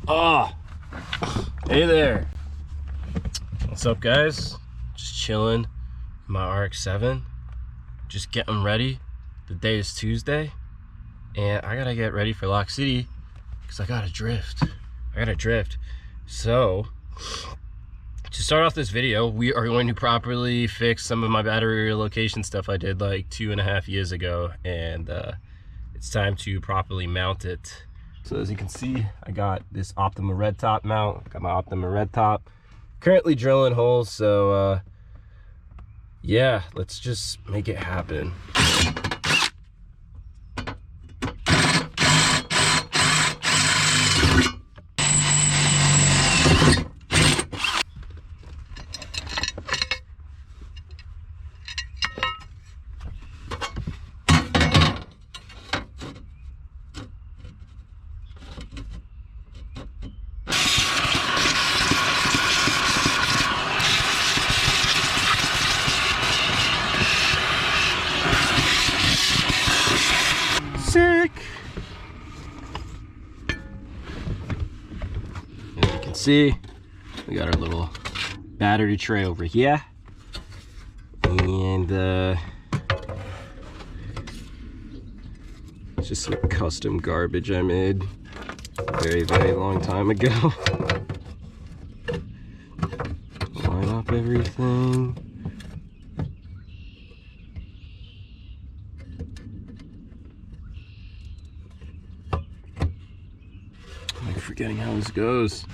Oh, hey there. What's up, guys? Just chilling in my RX7. Just getting ready. The day is Tuesday, and I gotta get ready for Lock City because I gotta drift. So, to start off this video, we are going to properly fix some of my battery relocation stuff I did like 2.5 years ago, and it's time to properly mount it. So as you can see, I got this Optima red top mount. Got my Optima red top. Currently drilling holes, so yeah, let's just make it happen. Sick. As you can see, we got our little battery tray over here, and it's just some custom garbage I made very long time ago. Line up everything. I'm forgetting how this goes.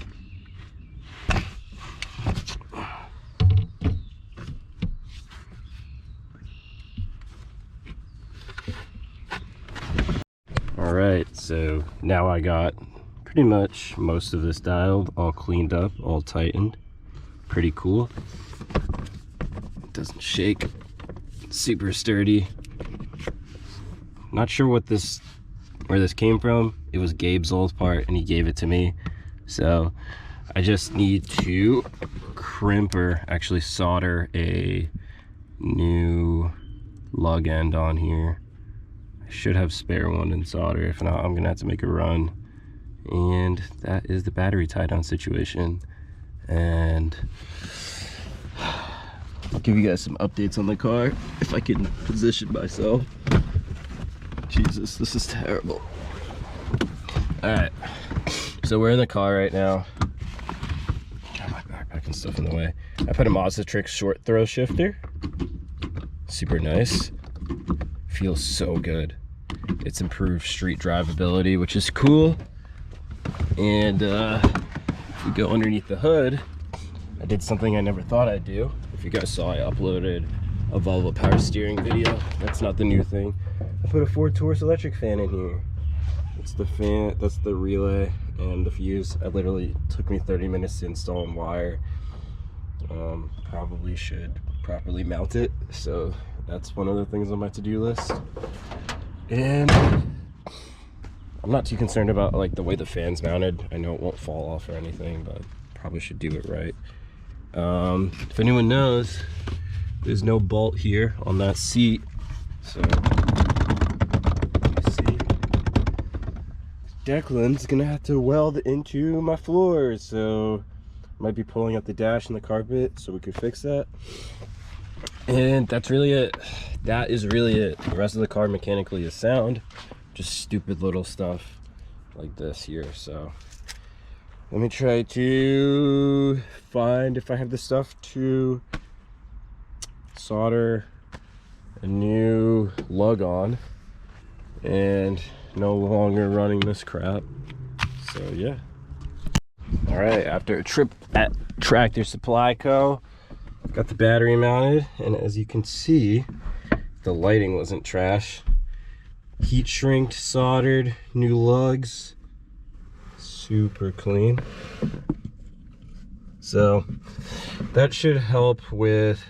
Alright, so now I got pretty much most of this dialed, all cleaned up, all tightened. Pretty cool. It doesn't shake. It's super sturdy. Not sure where this came from. It was Gabe's old part and he gave it to me. So I just need to crimp or actually solder a new lug end on here. I should have spare one in solder. If not, I'm gonna have to make a run. And that is the battery tie down situation. And I'll give you guys some updates on the car if I can position myself. Jesus, this is terrible. Alright, so we're in the car right now. Got my backpack and stuff in the way. I put a Mazda Trick short throw shifter. Super nice. Feels so good. It's improved street drivability, which is cool. And if we go underneath the hood, I did something I never thought I'd do. If you guys saw, I uploaded a Volvo power steering video. That's not the new thing. I put a Ford Taurus electric fan in here. It's the fan, that's the relay and the fuse. It literally took me 30 minutes to install and wire. Probably should properly mount it. So that's one of the things on my to-do list. And I'm not too concerned about like the way the fan's mounted. I know it won't fall off or anything, but probably should do it right. If anyone knows, there's no bolt here on that seat. So Declan's gonna have to weld into my floors, so I might be pulling up the dash and the carpet so we can fix that. And that's really it. That is really it. The rest of the car mechanically is sound, just stupid little stuff like this here. So let me try to find if I have the stuff to solder a new lug on and no longer running this crap. So yeah. All right, after a trip at Tractor Supply Co, got the battery mounted, and as you can see, the lighting wasn't trash. Heat shrinked, soldered, new lugs, super clean. So that should help with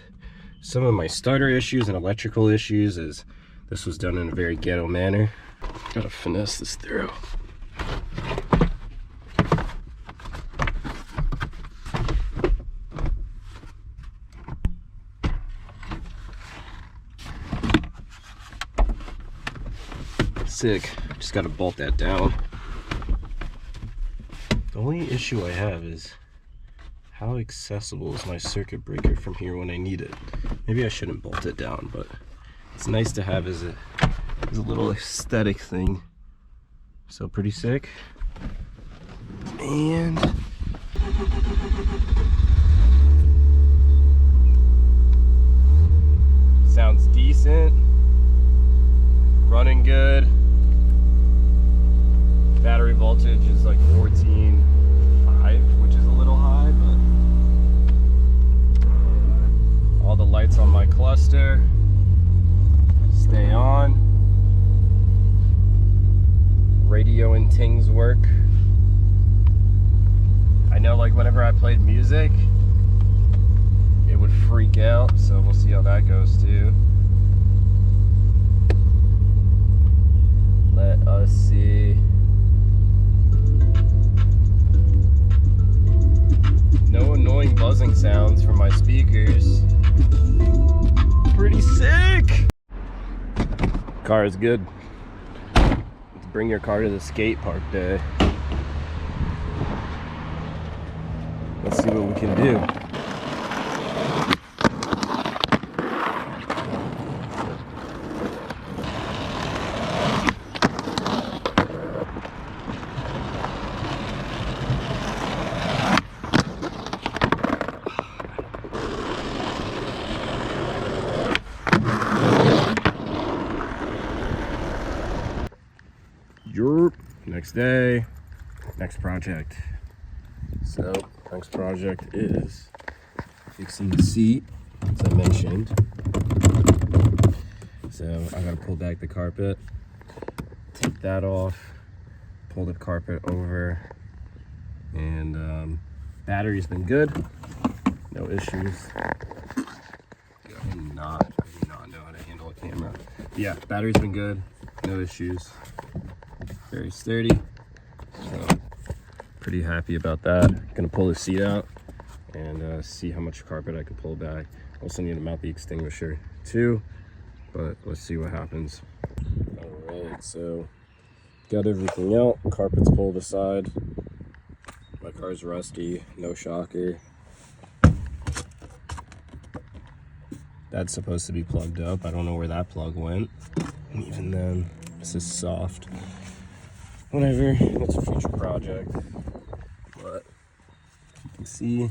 some of my starter issues and electrical issues, as this was done in a very ghetto manner. Gotta finesse this through. Sick. Just gotta bolt that down. The only issue I have is how accessible is my circuit breaker from here when I need it. Maybe I shouldn't bolt it down, but it's nice to have as a little aesthetic thing. So pretty sick. And sounds decent. Running good. Battery voltage is like 14.5, which is a little high, but all the lights on my cluster stay on. Radio and things work. I know, like, whenever I played music, it would freak out, so we'll see how that goes too. Let us see. No annoying buzzing sounds from my speakers. Pretty sick! Car is good. Let's bring your car to the skate park day. Let's see what we can do. Next day, next project. So, next project is fixing the seat, as I mentioned. So, I gotta pull back the carpet, take that off, pull the carpet over, and battery's been good, no issues. I do not know how to handle a camera. But yeah, battery's been good, no issues. Very sturdy, so pretty happy about that. Gonna pull the seat out and see how much carpet I can pull back. Also need to mount the extinguisher too, but let's see what happens. All right, so got everything out. Carpet's pulled aside. My car's rusty, no shocker. That's supposed to be plugged up. I don't know where that plug went. And even then, this is soft. Whatever, it's a future project. But you can see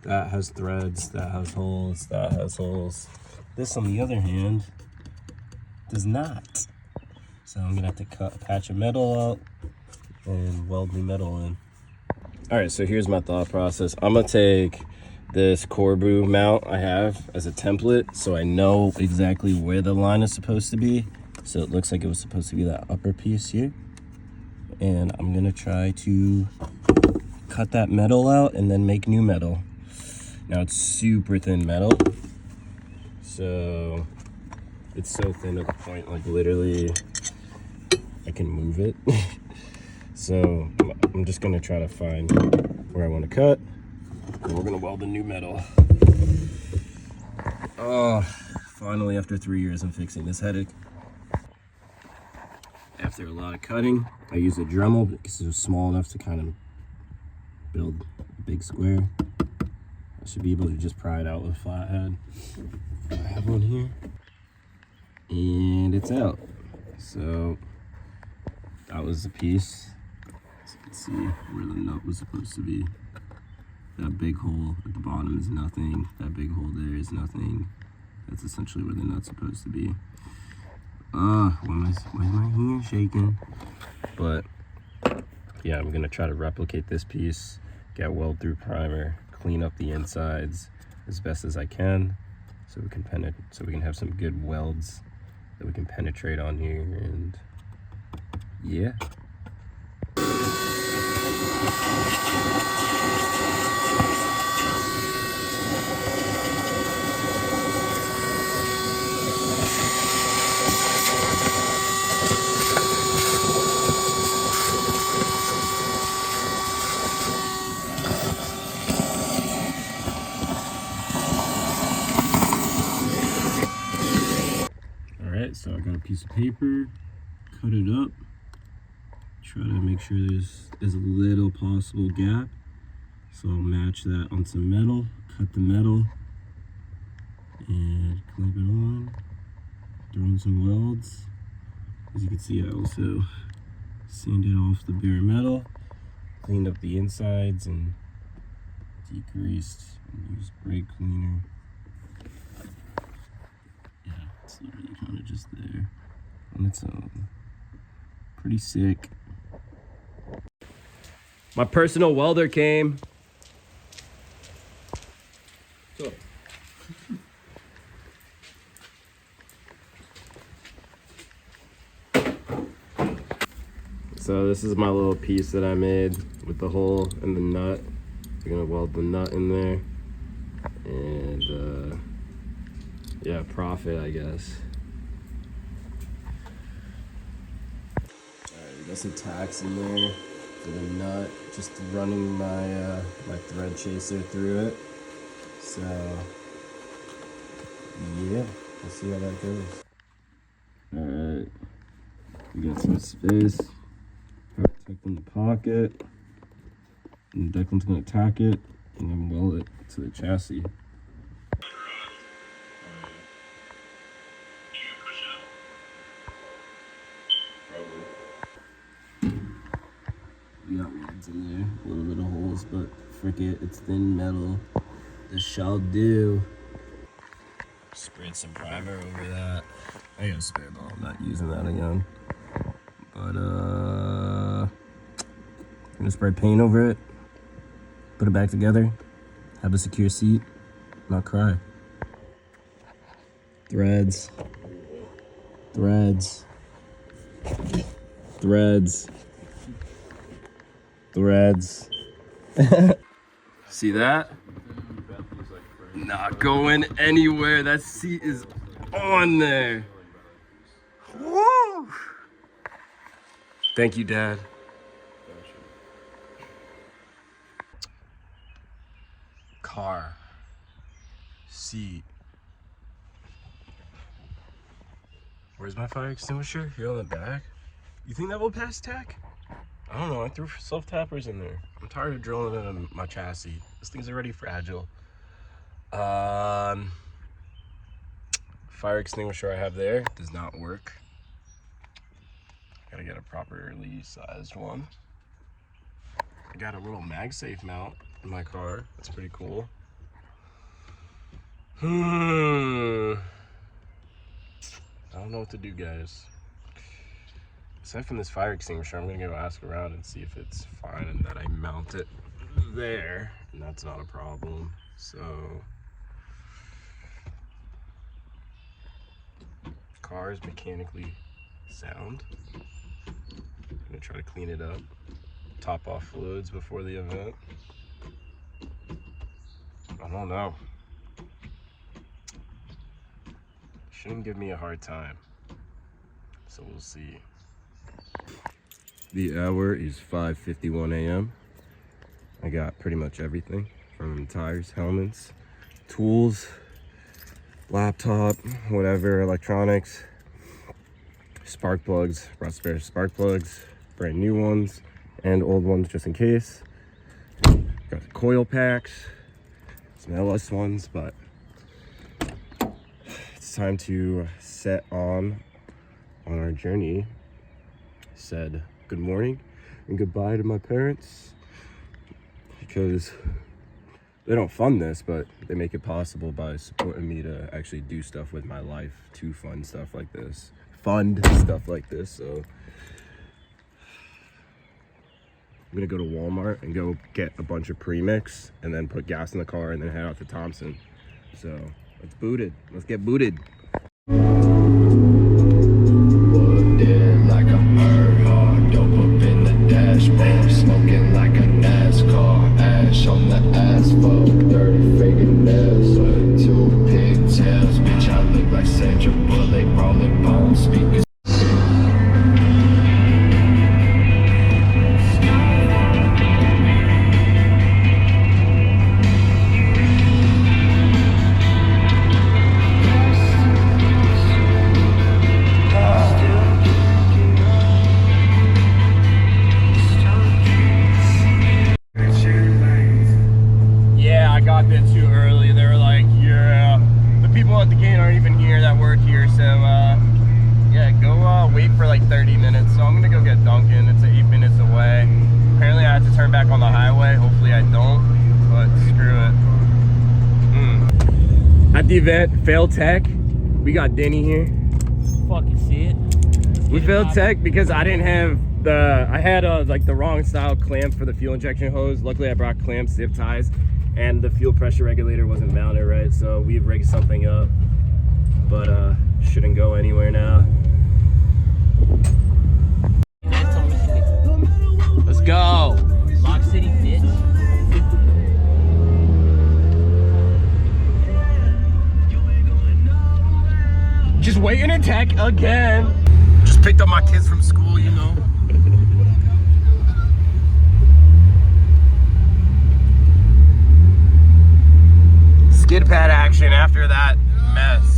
that has threads, that has holes, that has holes. This, on the other hand, does not. So I'm gonna have to cut a patch of metal out and weld new metal in. All right, so here's my thought process. I'm gonna take this Corbu mount I have as a template so I know exactly where the line is supposed to be. So it looks like it was supposed to be that upper piece here. And I'm gonna try to cut that metal out and then make new metal. Now it's super thin metal. So it's so thin at the point, like literally I can move it. So I'm just gonna try to find where I wanna cut. And we're gonna weld the new metal. Oh, finally after 3 years I'm fixing this headache. After a lot of cutting, I use a Dremel because it was small enough to kind of build a big square. I should be able to just pry it out with a flathead. I have one here. And it's out. So that was the piece. As you can see where the nut was supposed to be. That big hole at the bottom is nothing. That big hole there is nothing. That's essentially where the nut's supposed to be. Why is my hand shaking? But yeah, I'm gonna try to replicate this piece, get weld through primer, clean up the insides as best as I can, so we can have some good welds that we can penetrate on here. And yeah. So I got a piece of paper, cut it up, try to make sure there's as little possible gap. So I'll match that on some metal, cut the metal, and clamp it on, throw in some welds. As you can see, I also sanded off the bare metal, cleaned up the insides, and degreased and used brake cleaner. Yeah, it's literally kind of just there on its own. Pretty sick. My personal welder came. So this is my little piece that I made with the hole and the nut. We're gonna weld the nut in there, and yeah, profit, I guess. Alright, we got some tacks in there for the nut, just running my my thread chaser through it. So yeah, we'll see how that goes. Alright, we got some space. Protecting the pocket, and Declan's gonna tack it and then weld it to the chassis. We got welds in there, a little bit of holes, but frick it, it's thin metal. This shall do. Sprayed some primer over that. I got a spare ball, I'm not using that again. But I'm gonna spray paint over it, put it back together, have a secure seat, not cry. Threads, threads, threads, threads. See that? Not going anywhere. That seat is on there. Woo! Thank you, Dad. Car, seat. Where's my fire extinguisher? Here on the back. You think that will pass tack? I don't know. I threw self-tappers in there. I'm tired of drilling it in my chassis. This thing's already fragile. Fire extinguisher I have there does not work. Gotta get a properly sized one. I got a little MagSafe mount in my car. That's pretty cool. I don't know what to do, guys. Aside from this fire extinguisher, I'm gonna go ask around and see if it's fine and that I mount it there, and that's not a problem. So, car is mechanically sound. I'm gonna try to clean it up, top off fluids before the event. I don't know. Shouldn't give me a hard time, so we'll see. The hour is 5:51 a.m. I got pretty much everything from tires, helmets, tools, laptop, whatever, electronics, spark plugs, brought spare spark plugs, brand new ones and old ones just in case. Got the coil packs, some LS ones, but it's time to set on our journey. Said good morning and goodbye to my parents because they don't fund this, but they make it possible by supporting me to actually do stuff with my life, to fund stuff like this. So I'm gonna go to Walmart and go get a bunch of premix and then put gas in the car and then head out to Thompson. So let's boot it. Let's get booted. Like a murder, dope up in the dashboard, smoking like a NASCAR, ash on the asphalt, dirty fingernails, 2 pigtails, bitch I look like Sandra Bullock, rolling bones, speakers. at the event, failed tech. We got Denny here. Fucking see it. We failed tech because I didn't have I had like the wrong style clamp for the fuel injection hose. Luckily I brought clamps, zip ties, and the fuel pressure regulator wasn't mounted right, so we rigged something up, but shouldn't go anywhere now. Let's go. Lock City, bitch. Just waiting in tech again. Just picked up my kids from school, you know. Skid pad action after that mess.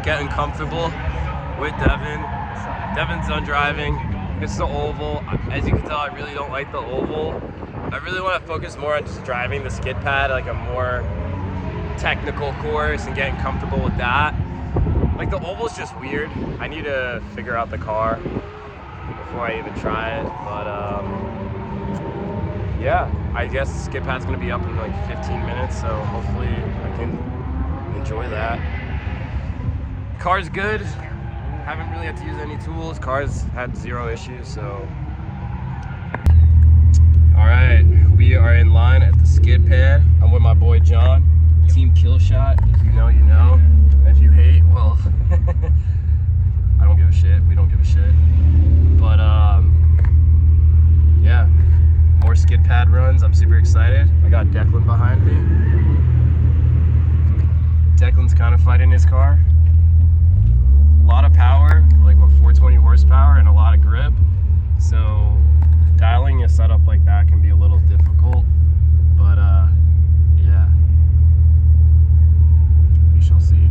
Getting comfortable with Devin. Devin's done driving. It's the oval. As you can tell, I really don't like the oval. I really want to focus more on just driving the skid pad, like a more technical course, and getting comfortable with that. Like the oval's just weird. I need to figure out the car before I even try it. But yeah, I guess the skid pad's gonna be up in like 15 minutes, so hopefully I can enjoy that. Car's good. Haven't really had to use any tools. Car's had 0 issues, so. All right, we are in line at the skid pad. I'm with my boy John, Team Kill Shot. If you know, you know. If you hate, well, I don't give a shit. We don't give a shit. But yeah, more skid pad runs. I'm super excited. I got Declan behind me. Declan's kind of fighting his car. A lot of power, like what, 420 horsepower and a lot of grip. So dialing a setup like that can be a little difficult, but yeah, we shall see.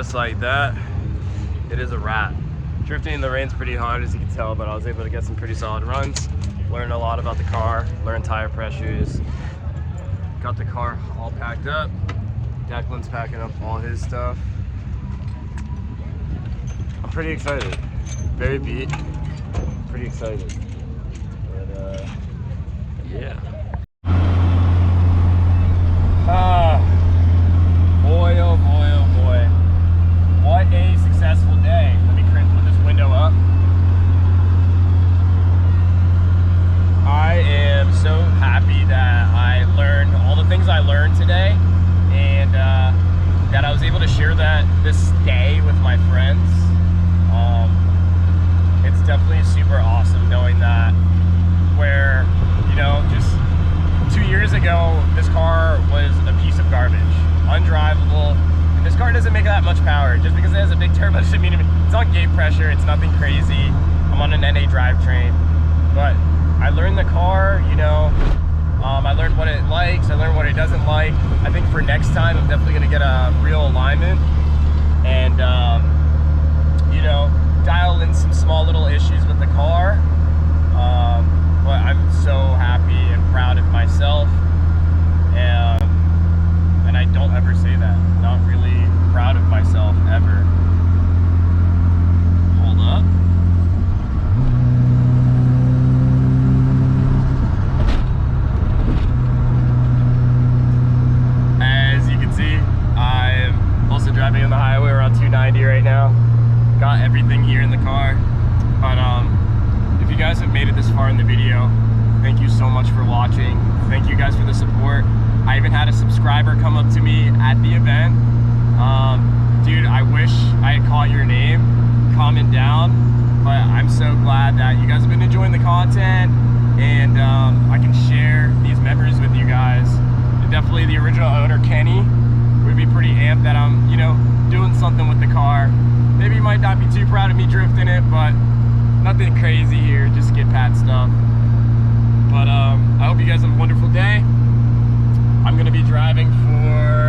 just like that, it is a wrap. Drifting in the rain's pretty hard, as you can tell, but I was able to get some pretty solid runs. Learned a lot about the car, learned tire pressures. Got the car all packed up. Declan's packing up all his stuff. I'm pretty excited. Very beat. Pretty excited. But yeah. Boy, oh boy, oh boy. What a successful day. Let me put this window up. I am so happy that I learned all the things I learned today, and that I was able to share this day with my friends. It's definitely super awesome knowing that, where, you know, just 2 years ago, this car was a piece of garbage, undrivable, and this car doesn't make that much power. Just because it has a big turbo doesn't mean it's on gate pressure, it's nothing crazy. I'm on an NA drivetrain, but I learned the car, you know, I learned what it likes, I learned what it doesn't like. I think for next time, I'm definitely gonna get a real alignment and, you know, dial in some small little issues with the car. But I'm so happy and proud of myself, and I don't ever say that. Not really proud of myself ever. Hold up. As you can see, I'm also driving on the highway. We're on 290 right now. Got everything here in the car, but if you guys have made it this far in the video, thank you so much for watching. Thank you guys for the support. I even had a subscriber come up to me at the event. Dude, I wish I had caught your name. Comment down. But I'm so glad that you guys have been enjoying the content, and I can share these memories with you guys. And definitely the original owner, Kenny, would be pretty amped that I'm, you know, doing something with the car. Maybe he might not be too proud of me drifting it, but nothing crazy here, just skid pad stuff. But I hope you guys have a wonderful day. I'm gonna be driving for